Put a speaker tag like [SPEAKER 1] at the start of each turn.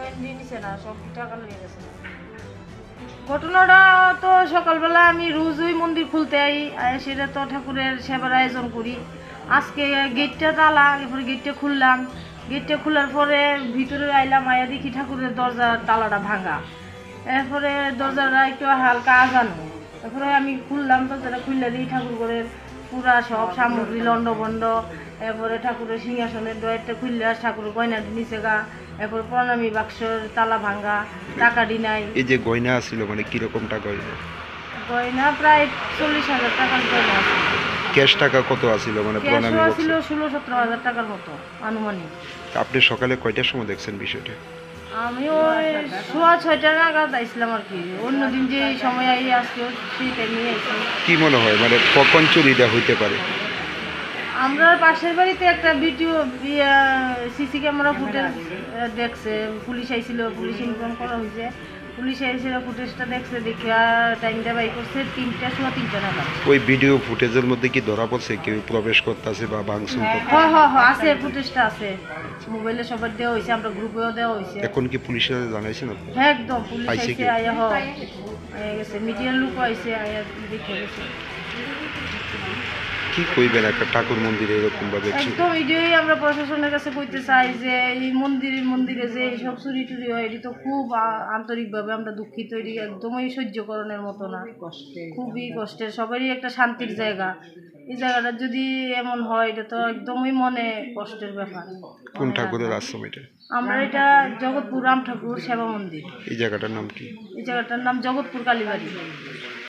[SPEAKER 1] Coin দিয়ে নিছে না, সব টাকা নিয়ে গেছে। ঘটনাটা তো সকালবেলা আমি রোজ ওই মন্দির খুলতে সেটা তো ঠাকুরের সেবার আয়োজন করি। আজকে গেটটা তালা, এরপরে গেটটা খুললাম। গেটটা খোলার পরে ভিতরে আইলাম, আয়া দেখি ঠাকুরের দরজার তালাটা ভাঙা। এরপরে দরজাটা একটু হালকা আজানো। তারপরে আমি খুললাম, দরজাটা খুললে দিই ঠাকুর ঘরের পুরা সব সামগ্রী লন্ডভন্ড। এরপরে ঠাকুরের সিংহাসনের ডয়েরটা খুললে ঠাকুরের গয়নাটি নিচে গা। এরপর প্রণামী বাক্সর তালা ভাঙ্গা, টাকাটি নাই।
[SPEAKER 2] এই যে গয়না আছিল মানে কিরকম টাকা হইল?
[SPEAKER 1] গয়না প্রায় 40,000 টাকার গয়না আছে।
[SPEAKER 2] ক্যাশ টাকা কত আছিল মানে প্রণামী
[SPEAKER 1] ক্যাশও
[SPEAKER 2] বক্সে?
[SPEAKER 1] ছিল 16-17 হাজার টাকার মতো আনুমানিক।
[SPEAKER 2] আপনি সকালে কয়টার সময় দেখছেন বিষয়টা?
[SPEAKER 1] আমি ওই 6:30 নাগাদ আইছিলাম আর কি। অন্যদিন যে সময় আই আজকেও সেই টাইমে আইছি।
[SPEAKER 2] কি মনে হয় মানে কখন চুরিটা হইতে পারে?
[SPEAKER 1] আমরা পাশের বাড়িতে একটা ভিডিও সিসি ক্যামেরা ফুটেজ দেখছে, পুলিশ আইছিল, পুলিশ ইনফর্ম করা হয়েছে। পুলিশ আইছিল, ফুটেজটা দেখছে, দেখে টাইমটা বাই করছে 3:15 নাগাদ।
[SPEAKER 2] ওই ভিডিও ফুটেজের মধ্যে কি ধরা পড়ছে কেউ প্রবেশ করতেছে বা ভাঙচুর করতে?
[SPEAKER 1] হ্যাঁ আছে, ফুটেজটা আছে, মোবাইলে সবার দেওয়া হয়েছে, আমরা গ্রুপেও দেওয়া হয়েছে।
[SPEAKER 2] এখন কি পুলিশের জানাইছেন আপনি?
[SPEAKER 1] হ্যাঁ একদম, পুলিশ
[SPEAKER 2] আইছে
[SPEAKER 1] আইছে,
[SPEAKER 2] কি?
[SPEAKER 1] আয়া আয়া গেছে, মিডিয়ার লোক আইছে, আয়া দেখে গেছে।
[SPEAKER 2] কি কইবেন একটা ঠাকুর মন্দিরে এরকম ভাবে?
[SPEAKER 1] একদম এটাই আমরা প্রশাসনের কাছে কইতে চাই যে এই মন্দিরে যে এইসব চুরি টুরি হয়, এটি তো খুব আন্তরিকভাবে আমরা দুঃখিত। এটি একদমই সহ্যকরণের মতো না, খুবই কষ্টের। সবারই একটা শান্তির জায়গা, এই জায়গাটা যদি এমন হয় এটা তো একদমই মনে কষ্টের ব্যাপার।
[SPEAKER 2] কোন ঠাকুরের আশ্রম এটা?
[SPEAKER 1] আমরা এটা জগৎপুর রাম ঠাকুর সেবা মন্দির।
[SPEAKER 2] এই জায়গাটার নাম কি?
[SPEAKER 1] এই জায়গাটার নাম জগৎপুর কালীবাড়ি।